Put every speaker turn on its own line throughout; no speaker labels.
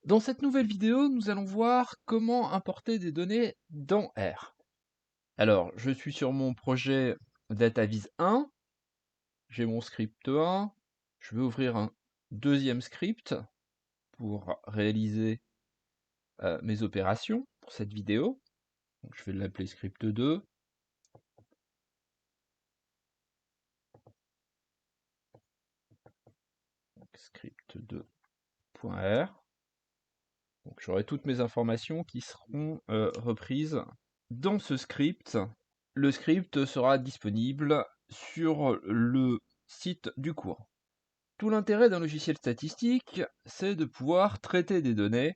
Dans cette nouvelle vidéo, nous allons voir comment importer des données dans R. Alors, je suis sur mon projet DataVis 1, j'ai mon script 1, je vais ouvrir un deuxième script pour réaliser mes opérations pour cette vidéo. Donc, je vais l'appeler script 2. Donc, script2.r. Donc, j'aurai toutes mes informations qui seront reprises dans ce script. Le script sera disponible sur le site du cours. Tout l'intérêt d'un logiciel statistique, c'est de pouvoir traiter des données.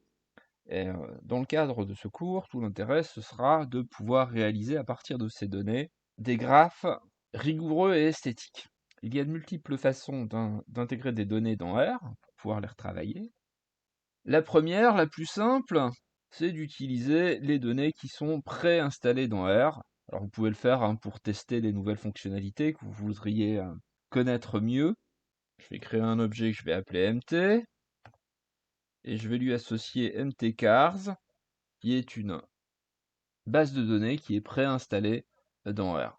Et dans le cadre de ce cours, tout l'intérêt, ce sera de pouvoir réaliser à partir de ces données des graphes rigoureux et esthétiques. Il y a de multiples façons d'intégrer des données dans R pour pouvoir les retravailler. La première, la plus simple, c'est d'utiliser les données qui sont préinstallées dans R. Alors vous pouvez le faire pour tester les nouvelles fonctionnalités que vous voudriez connaître mieux. Je vais créer un objet que je vais appeler MT, et je vais lui associer MTCars, qui est une base de données qui est préinstallée dans R.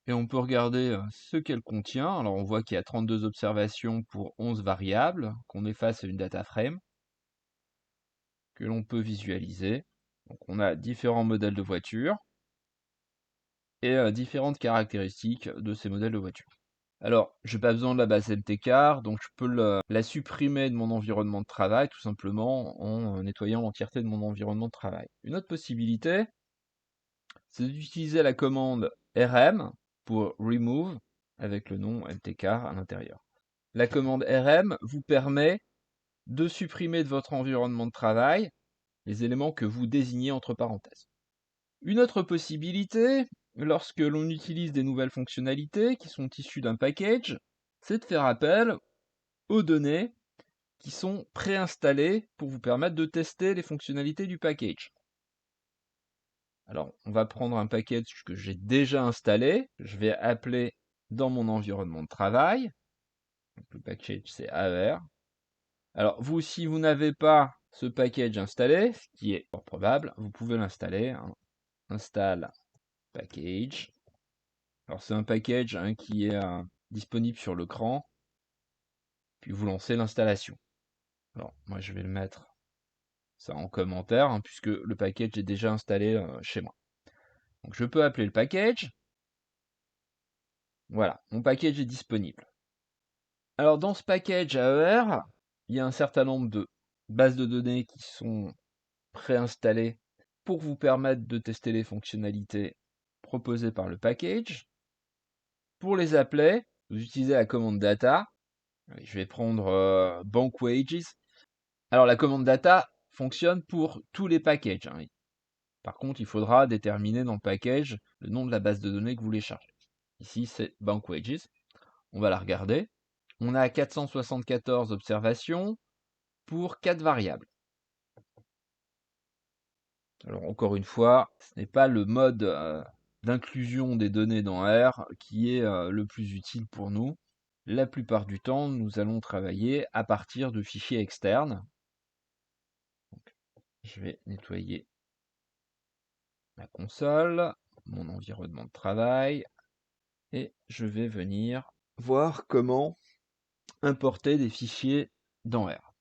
Et on peut regarder ce qu'elle contient. Alors on voit qu'il y a 32 observations pour 11 variables, qu'on est face à une data frame, que l'on peut visualiser. Donc on a différents modèles de voitures et différentes caractéristiques de ces modèles de voitures. Alors, je n'ai pas besoin de la base MTCar, donc je peux la supprimer de mon environnement de travail, tout simplement en nettoyant l'entièreté de mon environnement de travail. Une autre possibilité, c'est d'utiliser la commande rm pour remove, avec le nom MTCar à l'intérieur. La commande rm vous permet de supprimer de votre environnement de travail les éléments que vous désignez entre parenthèses. Une autre possibilité, lorsque l'on utilise des nouvelles fonctionnalités qui sont issues d'un package, c'est de faire appel aux données qui sont préinstallées pour vous permettre de tester les fonctionnalités du package. Alors, on va prendre un package que j'ai déjà installé, je vais appeler dans mon environnement de travail. Donc, le package, c'est AER. Alors, vous, si vous n'avez pas ce package installé, ce qui est fort probable, vous pouvez l'installer. Install package. Alors, c'est un package qui est disponible sur l'écran. Puis vous lancez l'installation. Alors, moi, je vais le mettre ça en commentaire, puisque le package est déjà installé chez moi. Donc, je peux appeler le package. Voilà, mon package est disponible. Alors, dans ce package AER, il y a un certain nombre de bases de données qui sont préinstallées pour vous permettre de tester les fonctionnalités proposées par le package. Pour les appeler, vous utilisez la commande data. Je vais prendre bank wages. Alors, la commande data fonctionne pour tous les packages. Par contre, il faudra déterminer dans le package le nom de la base de données que vous voulez charger. Ici, c'est bank wages. On va la regarder. On a 474 observations pour 4 variables. Alors, encore une fois, ce n'est pas le mode d'inclusion des données dans R qui est le plus utile pour nous. La plupart du temps, nous allons travailler à partir de fichiers externes. Donc, je vais nettoyer ma console, mon environnement de travail, et je vais venir voir comment importer des fichiers dans R.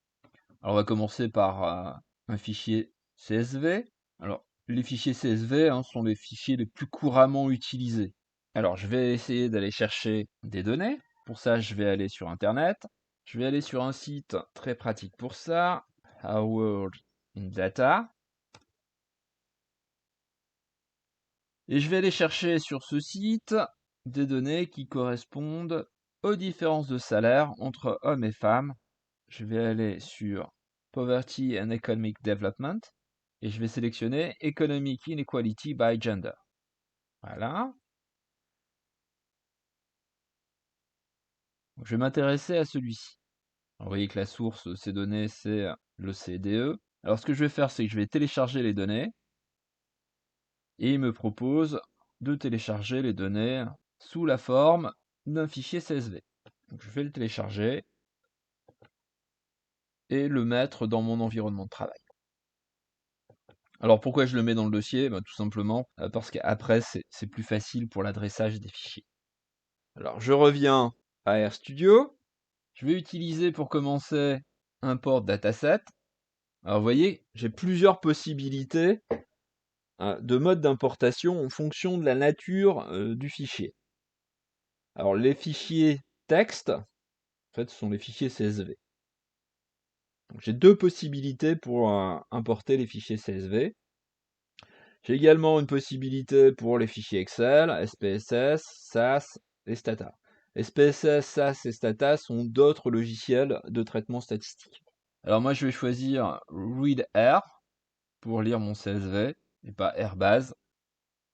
Alors on va commencer par un fichier CSV. Alors les fichiers CSV sont les fichiers les plus couramment utilisés. Alors je vais essayer d'aller chercher des données. Pour ça, je vais aller sur Internet. Je vais aller sur un site très pratique pour ça, Our World in Data. Et je vais aller chercher sur ce site des données qui correspondent aux différences de salaire entre hommes et femmes. Je vais aller sur Poverty and Economic Development et je vais sélectionner Economic Inequality by Gender. Voilà. Je vais m'intéresser à celui-ci. Vous voyez que la source de ces données, c'est l'OCDE. Alors ce que je vais faire, c'est que je vais télécharger les données et il me propose de télécharger les données sous la forme d'un fichier CSV. Donc je vais le télécharger. et le mettre dans mon environnement de travail. Alors pourquoi je le mets dans le dossier? Tout simplement parce qu'après c'est plus facile pour l'adressage des fichiers. Alors je reviens à RStudio. Je vais utiliser pour commencer import dataset. Alors vous voyez, j'ai plusieurs possibilités de mode d'importation en fonction de la nature du fichier. Alors les fichiers texte, en fait, ce sont les fichiers CSV. Donc, j'ai deux possibilités pour importer les fichiers CSV. J'ai également une possibilité pour les fichiers Excel, SPSS, SAS et Stata. SPSS, SAS et Stata sont d'autres logiciels de traitement statistique. Alors moi, je vais choisir readr pour lire mon CSV et pas airbase.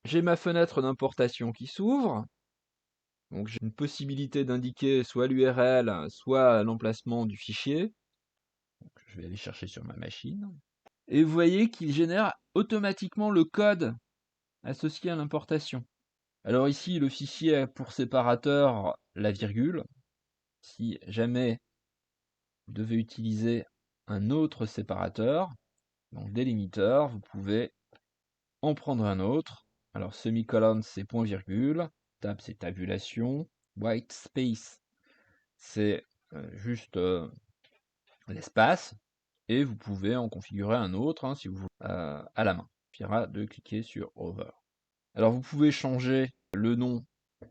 J'ai ma fenêtre d'importation qui s'ouvre. Donc j'ai une possibilité d'indiquer soit l'URL, soit l'emplacement du fichier. Donc, je vais aller chercher sur ma machine. Et vous voyez qu'il génère automatiquement le code associé à l'importation. Alors ici, le fichier a pour séparateur la virgule. Si jamais vous devez utiliser un autre séparateur, donc délimiteur, vous pouvez en prendre un autre. Alors semi-colonne, c'est point virgule. Tab, c'est tabulation. White space, c'est juste l'espace. Et vous pouvez en configurer un autre si vous voulez à la main. Il suffira de cliquer sur Over. Alors vous pouvez changer le nom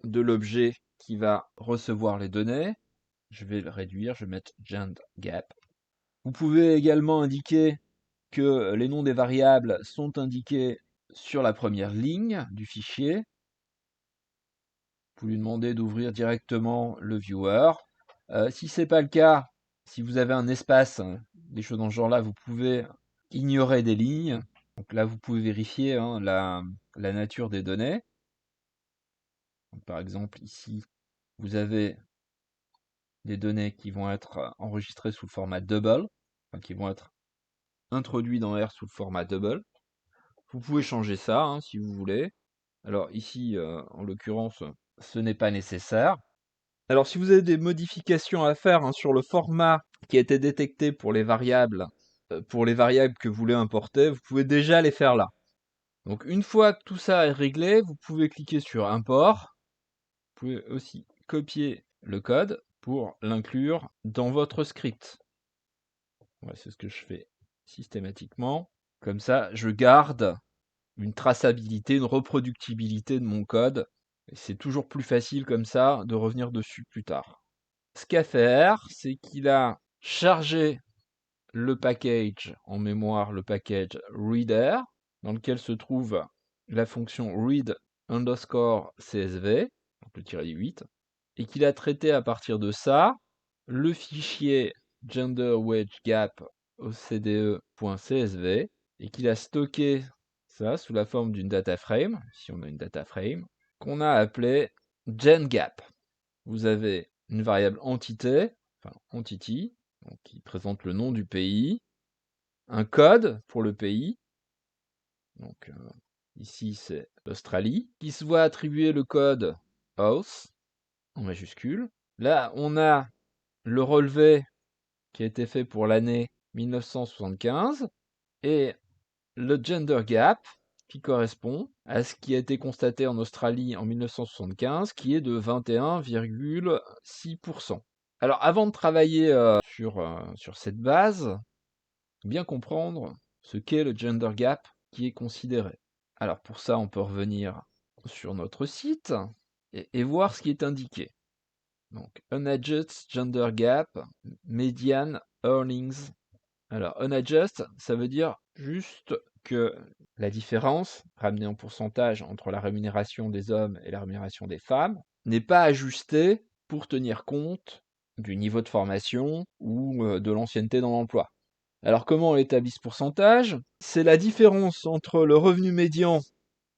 de l'objet qui va recevoir les données. Je vais le réduire, je vais mettre GendGap. Vous pouvez également indiquer que les noms des variables sont indiqués sur la première ligne du fichier. Vous lui demandez d'ouvrir directement le viewer. Si ce n'est pas le cas, si vous avez un espace, des choses dans ce genre-là, vous pouvez ignorer des lignes. Donc là, vous pouvez vérifier la nature des données. Donc, par exemple, ici, vous avez des données qui vont être enregistrées sous le format double, enfin, qui vont être introduites dans R sous le format double. Vous pouvez changer ça si vous voulez. Alors ici, en l'occurrence, ce n'est pas nécessaire. Alors si vous avez des modifications à faire sur le format qui a été détecté pour les variables que vous voulez importer, vous pouvez déjà les faire là. Donc une fois que tout ça est réglé, vous pouvez cliquer sur import. Vous pouvez aussi copier le code pour l'inclure dans votre script. Ouais, c'est ce que je fais systématiquement. Comme ça, je garde une traçabilité, une reproductibilité de mon code. Et c'est toujours plus facile comme ça de revenir dessus plus tard. Ce qu'a fait R, c'est qu'il a chargé le package en mémoire, le package reader, dans lequel se trouve la fonction read underscore CSV, donc le tiré 8, et qu'il a traité à partir de ça le fichier genderWageGap ocde.csv et qu'il a stocké ça sous la forme d'une data frame, si on a une data frame, qu'on a appelée GenGap. Vous avez une variable entité, enfin entity, donc qui présente le nom du pays, un code pour le pays, donc ici c'est l'Australie, qui se voit attribuer le code house en majuscule. Là on a le relevé qui a été fait pour l'année 1975 et le gender gap qui correspond à ce qui a été constaté en Australie en 1975, qui est de 21,6%. Alors avant de travailler sur cette base, bien comprendre ce qu'est le gender gap qui est considéré. Alors pour ça, on peut revenir sur notre site et voir ce qui est indiqué. Donc, unadjusted gender gap, median earnings. Alors, unadjusted, ça veut dire juste que la différence, ramenée en pourcentage entre la rémunération des hommes et la rémunération des femmes, n'est pas ajustée pour tenir compte du niveau de formation ou de l'ancienneté dans l'emploi. Alors, comment on établit ce pourcentage? C'est la différence entre le revenu médian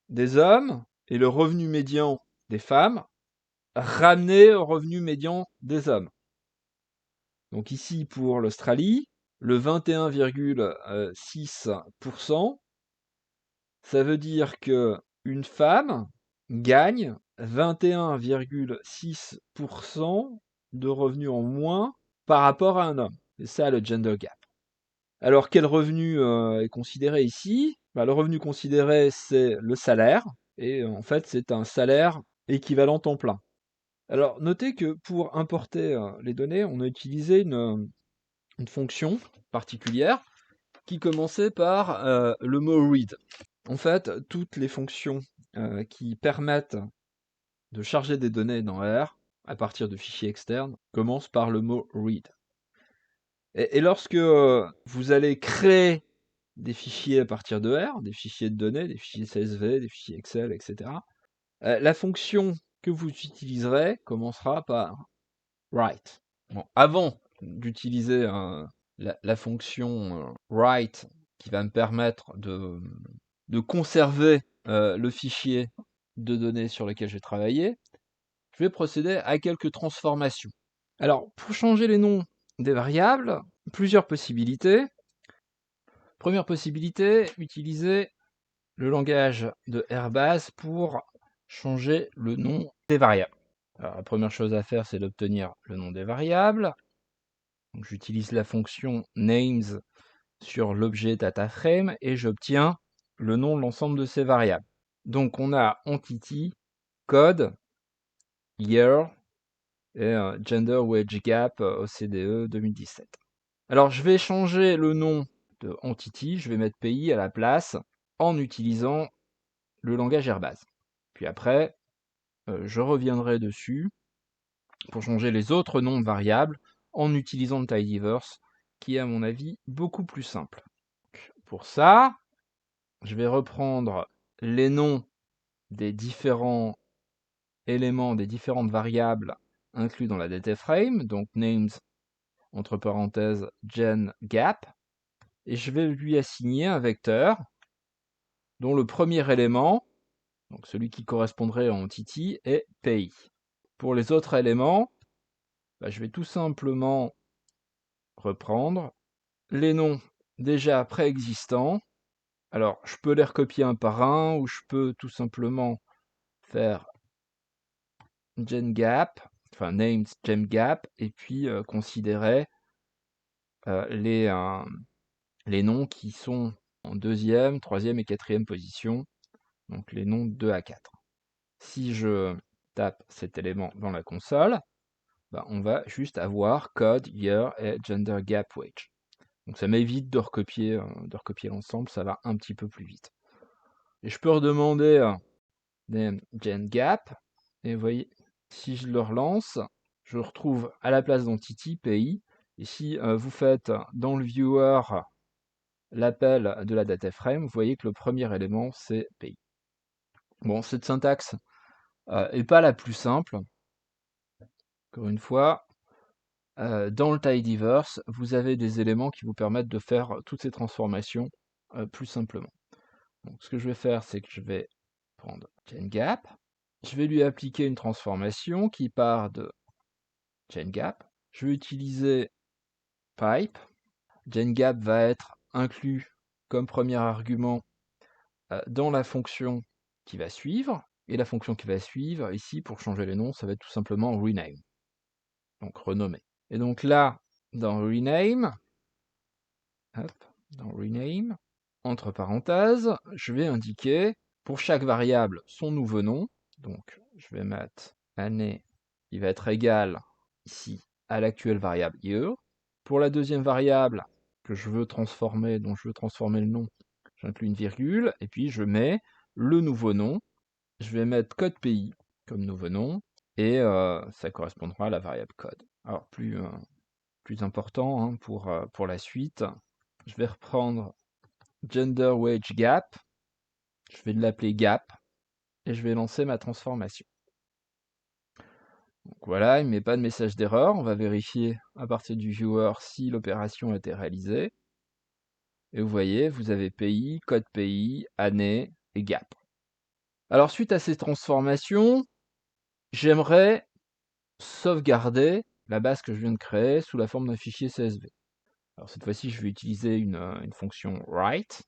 des hommes et le revenu médian des femmes ramené au revenu médian des hommes. Donc ici, pour l'Australie, le 21,6%, ça veut dire qu'une femme gagne 21,6% de revenus en moins par rapport à un homme. C'est ça le gender gap. Alors quel revenu est considéré ici? Le revenu considéré, c'est le salaire, et en fait, c'est un salaire équivalent temps plein. Alors notez que pour importer les données, on a utilisé une fonction particulière qui commençait par le mot read. En fait, toutes les fonctions qui permettent de charger des données dans R à partir de fichiers externes commencent par le mot read. Et lorsque vous allez créer des fichiers à partir de R, des fichiers de données, des fichiers CSV, des fichiers Excel, etc., la fonction que vous utiliserez commencera par write. Bon, avant d'utiliser la fonction write qui va me permettre de conserver le fichier de données sur lequel j'ai travaillé, je vais procéder à quelques transformations. Alors, pour changer les noms des variables, plusieurs possibilités. Première possibilité, utiliser le langage de RBase pour changer le nom des variables. Alors, la première chose à faire, c'est d'obtenir le nom des variables. Donc, j'utilise la fonction names sur l'objet DataFrame et j'obtiens le nom de l'ensemble de ces variables. Donc, on a entity, code, year et gender wage gap OCDE 2017. Alors, je vais changer le nom de entity, je vais mettre pays à la place en utilisant le langage RBase. Puis après, je reviendrai dessus pour changer les autres noms de variables en utilisant le tidyverse, qui est à mon avis beaucoup plus simple. Pour ça, je vais reprendre les noms des différents éléments, des différentes variables inclus dans la DataFrame, donc names entre parenthèses gen gap, et je vais lui assigner un vecteur dont le premier élément, donc celui qui correspondrait à entity, est pays. Pour les autres éléments, je vais tout simplement reprendre les noms déjà préexistants. Alors, je peux les recopier un par un, ou je peux tout simplement faire gen gap, enfin names gen gap, et puis considérer les noms qui sont en deuxième, troisième et quatrième position, donc les noms de 2 à 4. Si je tape cet élément dans la console, on va juste avoir code, year et gender gap wage. Donc ça m'évite de recopier l'ensemble, ça va un petit peu plus vite. Et je peux redemander name gen gap, et vous voyez, si je le relance, je retrouve à la place d'entity pays. Et si vous faites dans le viewer l'appel de la DataFrame, vous voyez que le premier élément c'est pays. Bon, cette syntaxe n'est pas la plus simple. Encore une fois, dans le tidyverse, vous avez des éléments qui vous permettent de faire toutes ces transformations plus simplement. Donc, ce que je vais faire, c'est que je vais prendre GenGap, je vais lui appliquer une transformation qui part de GenGap. Je vais utiliser pipe. GenGap va être inclus comme premier argument dans la fonction qui va suivre. Et la fonction qui va suivre, ici, pour changer les noms, ça va être tout simplement rename. Donc renommer. Et donc là, dans rename, entre parenthèses, je vais indiquer pour chaque variable son nouveau nom. Donc je vais mettre année qui va être égal ici à l'actuelle variable year. Pour la deuxième variable que je veux transformer, dont je veux transformer le nom, j'inclus une virgule, et puis je mets le nouveau nom. Je vais mettre code pays comme nouveau nom, et ça correspondra à la variable code. Alors plus important hein, pour la suite, je vais reprendre gender wage gap, je vais l'appeler gap, et je vais lancer ma transformation. Donc voilà, il ne met pas de message d'erreur, on va vérifier à partir du viewer si l'opération a été réalisée. Et vous voyez, vous avez pays, code pays, année et gap. Alors suite à ces transformations, j'aimerais sauvegarder la base que je viens de créer sous la forme d'un fichier CSV. Alors cette fois-ci, je vais utiliser une fonction write.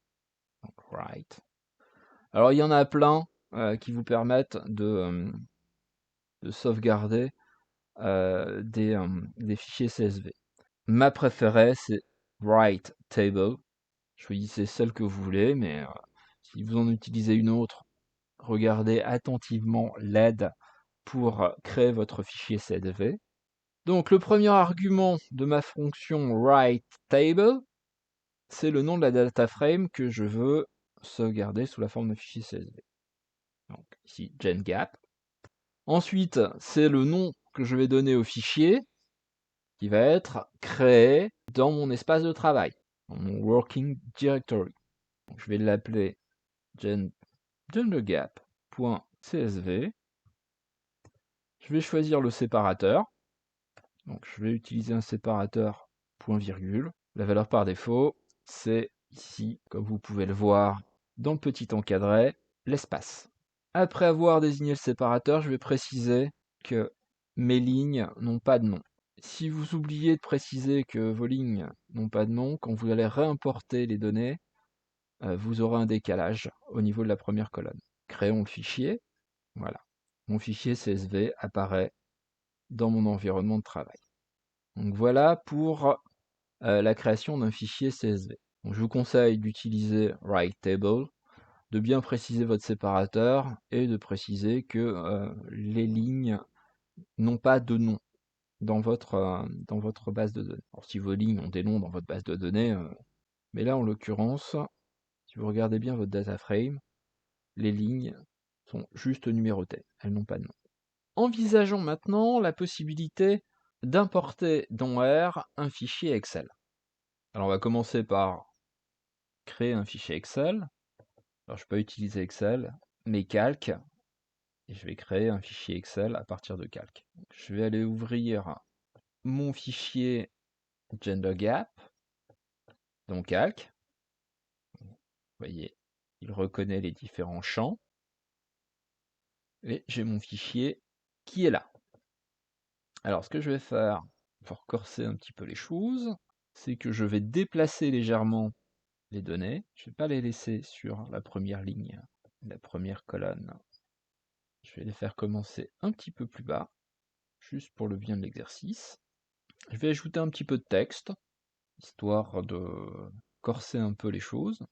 Donc write. Alors il y en a plein qui vous permettent de sauvegarder des fichiers CSV. Ma préférée, c'est Write Table. Choisissez celle que vous voulez, mais si vous en utilisez une autre, regardez attentivement l'aide pour créer votre fichier CSV. Donc le premier argument de ma fonction WriteTable, c'est le nom de la data frame que je veux sauvegarder sous la forme de fichier CSV. Donc ici GenGap. Ensuite, c'est le nom que je vais donner au fichier qui va être créé dans mon espace de travail, dans mon working directory. Donc, je vais l'appeler gendergap.csv. Je vais choisir le séparateur. Donc je vais utiliser un séparateur point virgule. La valeur par défaut, c'est ici, comme vous pouvez le voir dans le petit encadré, l'espace. Après avoir désigné le séparateur, je vais préciser que mes lignes n'ont pas de nom. Si vous oubliez de préciser que vos lignes n'ont pas de nom, quand vous allez réimporter les données, vous aurez un décalage au niveau de la première colonne. Créons le fichier. Voilà. Mon fichier CSV apparaît dans mon environnement de travail. Donc voilà pour la création d'un fichier CSV. Donc je vous conseille d'utiliser WriteTable, de bien préciser votre séparateur et de préciser que les lignes n'ont pas de nom dans votre base de données. Alors, si vos lignes ont des noms dans votre base de données, mais là en l'occurrence, si vous regardez bien votre data frame, les lignes sont juste numérotées, elles n'ont pas de nom. Envisageons maintenant la possibilité d'importer dans R un fichier Excel. Alors on va commencer par créer un fichier Excel. Alors je peux utiliser Excel, mais Calc, et je vais créer un fichier Excel à partir de Calc. Je vais aller ouvrir mon fichier GenderGap, donc Calc. Vous voyez, il reconnaît les différents champs. Et j'ai mon fichier qui est là. Alors ce que je vais faire pour corser un petit peu les choses, c'est que je vais déplacer légèrement les données. Je ne vais pas les laisser sur la première ligne, la première colonne. Je vais les faire commencer un petit peu plus bas, juste pour le bien de l'exercice. Je vais ajouter un petit peu de texte, histoire de corser un peu les choses.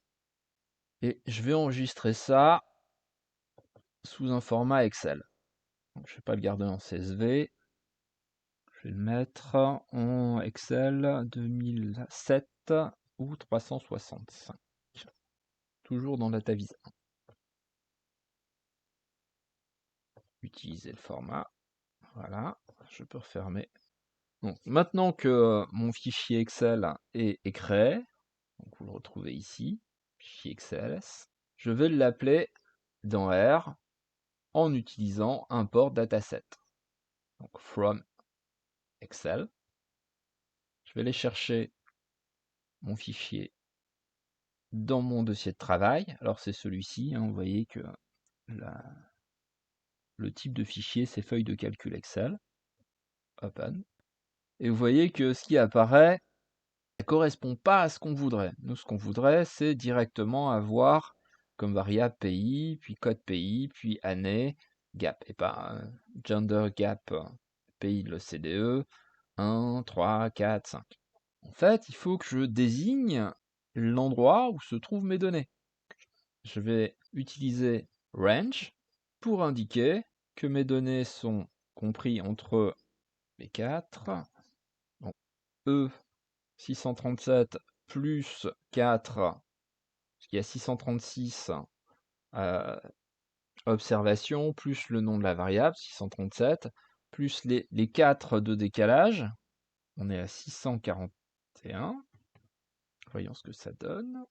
Et je vais enregistrer ça sous un format Excel. Donc, je ne vais pas le garder en CSV. Je vais le mettre en Excel 2007 ou 365. Toujours dans DataVis 1. Utiliser le format. Voilà, je peux refermer. Donc, maintenant que mon fichier Excel est créé, donc vous le retrouvez ici, fichier XLS, je vais l'appeler dans R en utilisant import dataset. Donc from Excel. Je vais aller chercher mon fichier dans mon dossier de travail. Alors c'est celui-ci, vous voyez que le type de fichier, c'est feuille de calcul Excel. Open. Et vous voyez que ce qui apparaît ne correspond pas à ce qu'on voudrait. Nous, ce qu'on voudrait, c'est directement avoir comme variable pays, puis code pays, puis année, gap, et pas gender gap pays de l'OCDE, 1, 3, 4, 5. En fait, il faut que je désigne l'endroit où se trouvent mes données. Je vais utiliser range pour indiquer que mes données sont comprises entre les 4, donc E 637 plus 4, parce qu'il y a 636 observations, plus le nom de la variable, 637, plus les 4 de décalage, on est à 641. Voyons ce que ça donne.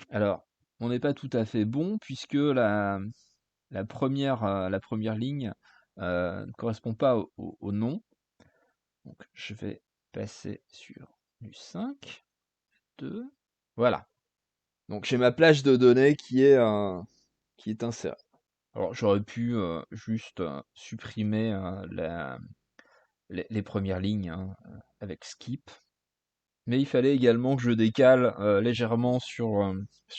Alors, on n'est pas tout à fait bon, puisque la première ligne ne correspond pas au nom. Donc, je vais passer sur du 5. 2. Voilà. Donc j'ai ma plage de données qui est insérée. Alors j'aurais pu juste supprimer les premières lignes avec skip. Mais il fallait également que je décale légèrement sur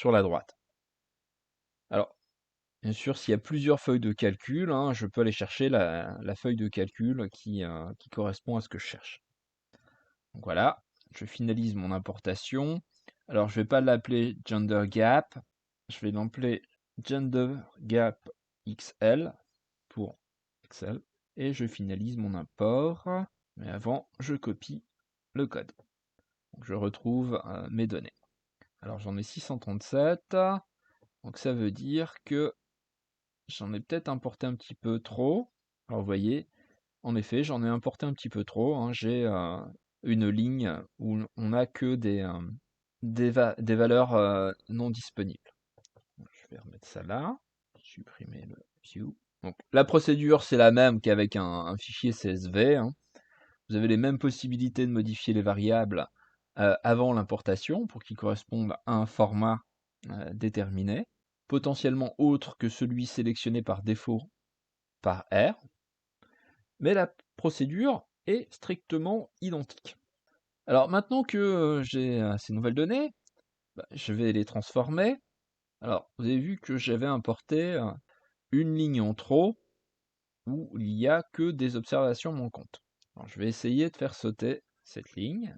la droite. Alors, bien sûr, s'il y a plusieurs feuilles de calcul, je peux aller chercher la feuille de calcul qui correspond à ce que je cherche. Donc voilà, je finalise mon importation. Alors, je vais pas l'appeler genderGap, je vais l'appeler genderGap XL pour Excel. Et je finalise mon import. Mais avant, je copie le code. Donc, je retrouve mes données. Alors, j'en ai 637. Donc, ça veut dire que j'en ai peut-être importé un petit peu trop. Alors, vous voyez, en effet, j'en ai importé un petit peu trop, hein. J'ai une ligne où on n'a que des valeurs non disponibles. Je vais remettre ça là, supprimer le view. Donc, la procédure, c'est la même qu'avec un fichier CSV, hein. Vous avez les mêmes possibilités de modifier les variables avant l'importation pour qu'ils correspondent à un format déterminé, potentiellement autre que celui sélectionné par défaut par R, mais la procédure est strictement identique. Alors maintenant que j'ai ces nouvelles données, je vais les transformer. Alors, vous avez vu que j'avais importé une ligne en trop où il n'y a que des observations manquantes. Alors, je vais essayer de faire sauter cette ligne.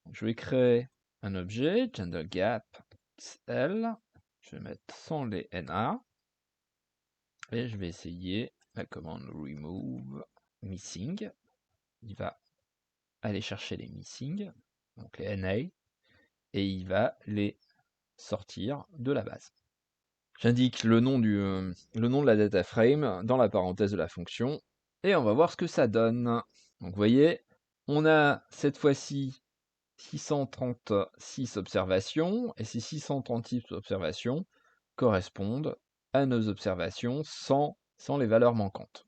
Donc, je vais créer un objet, genderGap XL. Je vais mettre sans les NA. Et je vais essayer la commande remove missing. Il va aller chercher les missing, donc les NA, et il va les sortir de la base. J'indique le nom de la data frame dans la parenthèse de la fonction, et on va voir ce que ça donne. Donc vous voyez, on a cette fois-ci 636 observations, et ces 636 observations correspondent à nos observations sans les valeurs manquantes.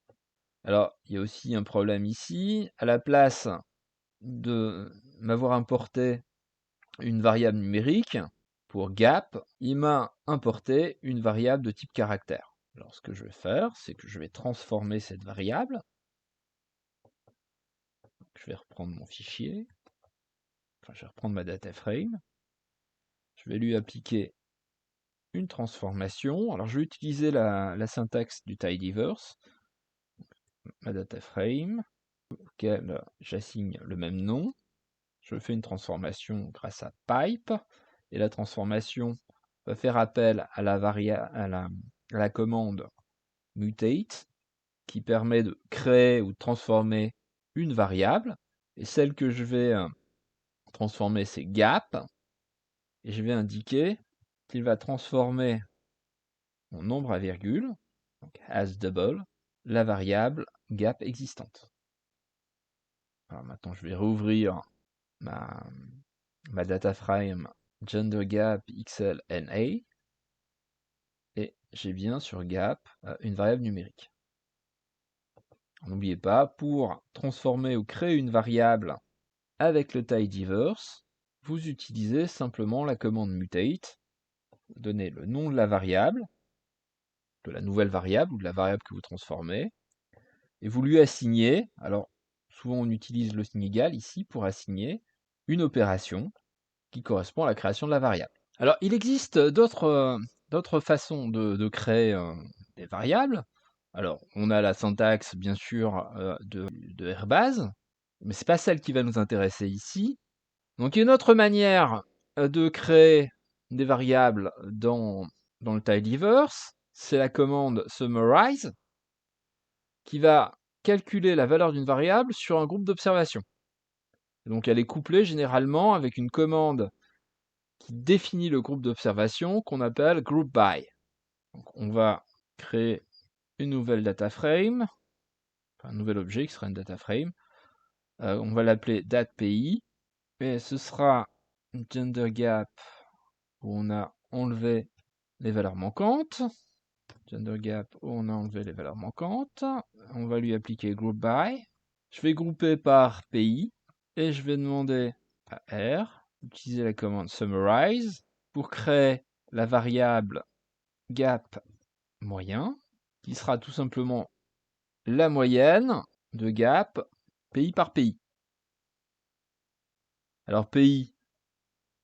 Alors, il y a aussi un problème ici. À la place de m'avoir importé une variable numérique, pour gap, il m'a importé une variable de type caractère. Alors, ce que je vais faire, c'est que je vais transformer cette variable. Je vais reprendre mon fichier. Enfin, je vais reprendre ma data frame. Je vais lui appliquer une transformation. Alors, je vais utiliser la syntaxe du tidyverse. Ma data frame, auquel j'assigne le même nom. Je fais une transformation grâce à pipe. Et la transformation va faire appel à la commande mutate, qui permet de créer ou de transformer une variable. Et celle que je vais transformer, c'est gap. Et je vais indiquer qu'il va transformer mon nombre à virgule, donc as double, la variable gap existante. Alors maintenant, je vais rouvrir ma data frame genderGap XLNA. Et j'ai bien sur gap une variable numérique. N'oubliez pas, pour transformer ou créer une variable avec le tidyverse, vous utilisez simplement la commande mutate, vous donnez le nom de la variable, de la nouvelle variable ou de la variable que vous transformez, et vous lui assignez, alors souvent on utilise le signe égal ici pour assigner une opération qui correspond à la création de la variable. Alors il existe d'autres façons de créer des variables. Alors on a la syntaxe bien sûr de Airbase, mais c'est pas celle qui va nous intéresser ici. Donc il y a une autre manière de créer des variables dans le tidyverse, c'est la commande summarize, qui va calculer la valeur d'une variable sur un groupe d'observations. Donc elle est couplée généralement avec une commande qui définit le groupe d'observation qu'on appelle groupBy. Donc on va créer une nouvelle data frame, enfin, un nouvel objet qui sera une data frame. On va l'appeler datPI, et ce sera une genderGap où on a enlevé les valeurs manquantes. GenderGap où on a enlevé les valeurs manquantes. On va lui appliquer groupBy. Je vais grouper par pays et je vais demander à R d'utiliser la commande summarize pour créer la variable gap moyen, qui sera tout simplement la moyenne de gap pays par pays. Alors pays,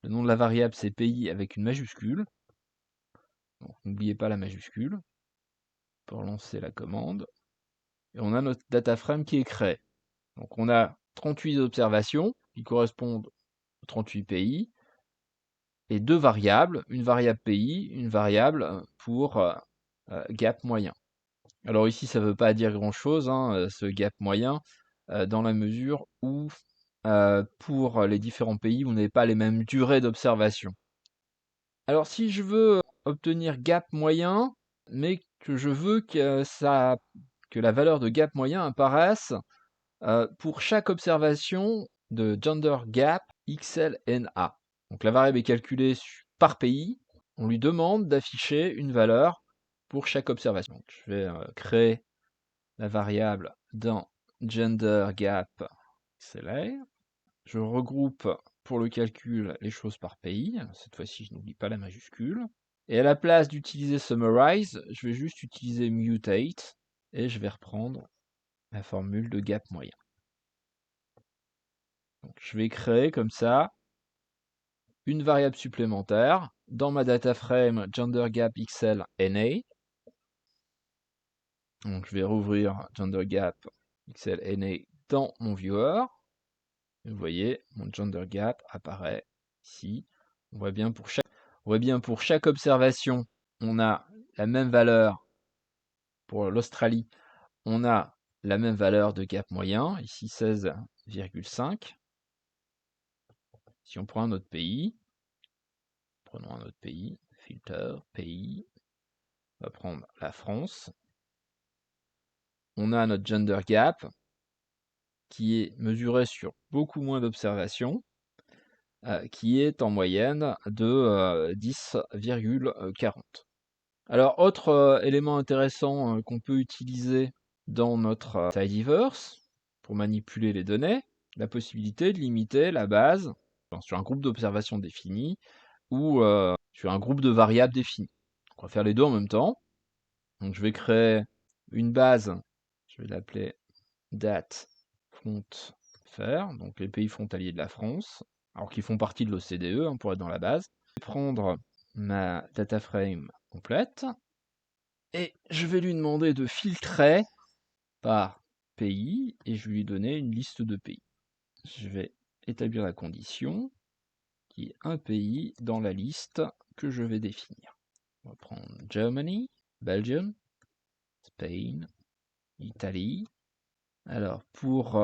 le nom de la variable c'est pays avec une majuscule. Donc n'oubliez pas la majuscule pour lancer la commande. Et on a notre data frame qui est créé. Donc on a 38 observations qui correspondent 38 pays, et 2 variables, une variable pays, une variable pour gap moyen. Alors ici, ça ne veut pas dire grand-chose, hein, ce gap moyen, dans la mesure où pour les différents pays, vous n'avez pas les mêmes durées d'observation. Alors si je veux obtenir gap moyen, mais que je veux que la valeur de gap moyen apparaisse pour chaque observation de gender gap XLNA. Donc la variable est calculée par pays. On lui demande d'afficher une valeur pour chaque observation. Donc, je vais créer la variable dans gender gap XLA. Je regroupe pour le calcul les choses par pays. Cette fois-ci, je n'oublie pas la majuscule. Et à la place d'utiliser summarize, je vais juste utiliser mutate et je vais reprendre la formule de gap moyen. Donc, je vais créer comme ça une variable supplémentaire dans ma data frame genderGapXLNA. Donc je vais rouvrir genderGapXLNA dans mon viewer. Vous voyez, mon genderGap apparaît ici. On voit bien pour chaque observation, on a la même valeur. Pour l'Australie, on a la même valeur de gap moyen, ici 16,5. Si on prend un autre pays, prenons un autre pays, filter, pays, on va prendre la France. On a notre gender gap qui est mesuré sur beaucoup moins d'observations, qui est en moyenne de 10,40. Alors, autre élément intéressant qu'on peut utiliser dans notre tidyverse pour manipuler les données, la possibilité de limiter la base sur un groupe d'observations défini ou sur un groupe de variables définies. On va faire les deux en même temps. Donc, je vais créer une base, je vais l'appeler date front donc les pays frontaliers de la France, alors qu'ils font partie de l'OCDE pour être dans la base. Je vais prendre ma data frame complète et je vais lui demander de filtrer par pays et je vais lui donner une liste de pays. Je vais établir la condition qui est un pays dans la liste que je vais définir. On va prendre Germany, Belgium, Spain, Italie. Alors pour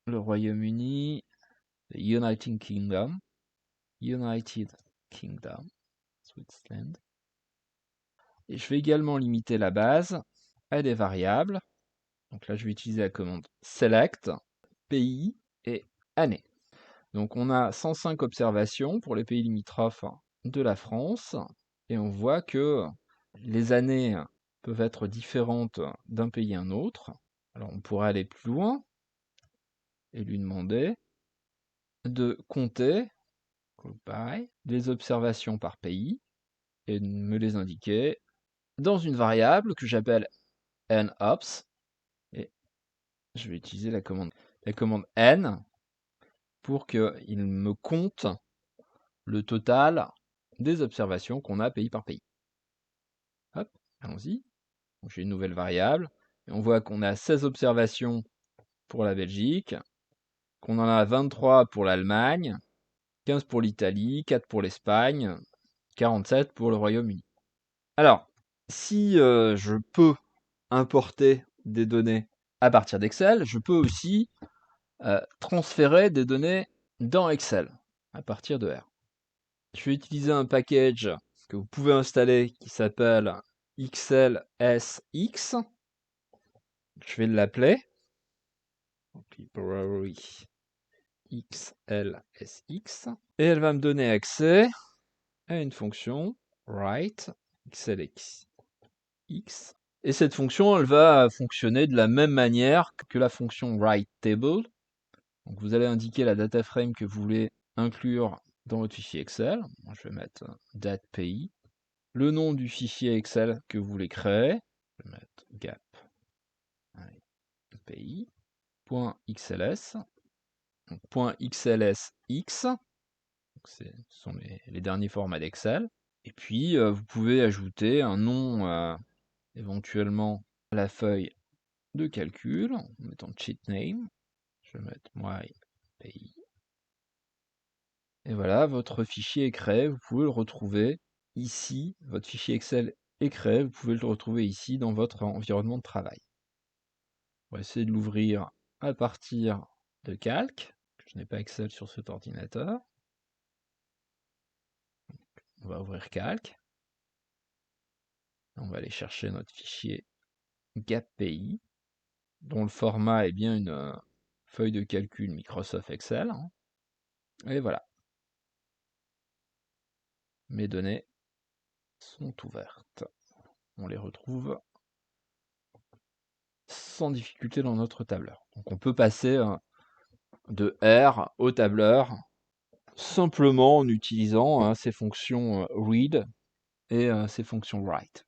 le Royaume-Uni, United Kingdom, Switzerland. Et je vais également limiter la base à des variables. Donc là, je vais utiliser la commande select, pays et année. Donc on a 105 observations pour les pays limitrophes de la France. Et on voit que les années peuvent être différentes d'un pays à un autre. Alors on pourrait aller plus loin et lui demander de compter des observations par pays et de me les indiquer dans une variable que j'appelle nops. Et je vais utiliser la commande n pour qu'il me compte le total des observations qu'on a pays par pays. Hop, allons-y. J'ai une nouvelle variable. Et on voit qu'on a 16 observations pour la Belgique, qu'on en a 23 pour l'Allemagne, 15 pour l'Italie, 4 pour l'Espagne, 47 pour le Royaume-Uni. Alors, si je peux importer des données à partir d'Excel, je peux aussi transférer des données dans Excel à partir de R. Je vais utiliser un package que vous pouvez installer qui s'appelle XLSX. Je vais l'appeler library XLSX et elle va me donner accès à une fonction write XLSX. Et cette fonction, elle va fonctionner de la même manière que la fonction writeTable. Donc vous allez indiquer la data frame que vous voulez inclure dans votre fichier Excel. Moi, je vais mettre date pays. Le nom du fichier Excel que vous voulez créer. Je vais mettre gap pays. .xls. Donc, .xlsx. Ce sont les derniers formats d'Excel. Et puis, vous pouvez ajouter un nom éventuellement à la feuille de calcul en mettant cheat name. Je vais mettre my pays. Et voilà, votre fichier est créé, vous pouvez le retrouver ici. Votre fichier Excel est créé, vous pouvez le retrouver ici dans votre environnement de travail. On va essayer de l'ouvrir à partir de Calc. Je n'ai pas Excel sur cet ordinateur. On va ouvrir Calc. On va aller chercher notre fichier GAPPI, dont le format est bien une feuille de calcul Microsoft Excel. Et voilà. Mes données sont ouvertes. On les retrouve sans difficulté dans notre tableur. Donc on peut passer de R au tableur simplement en utilisant ces fonctions read et ces fonctions write.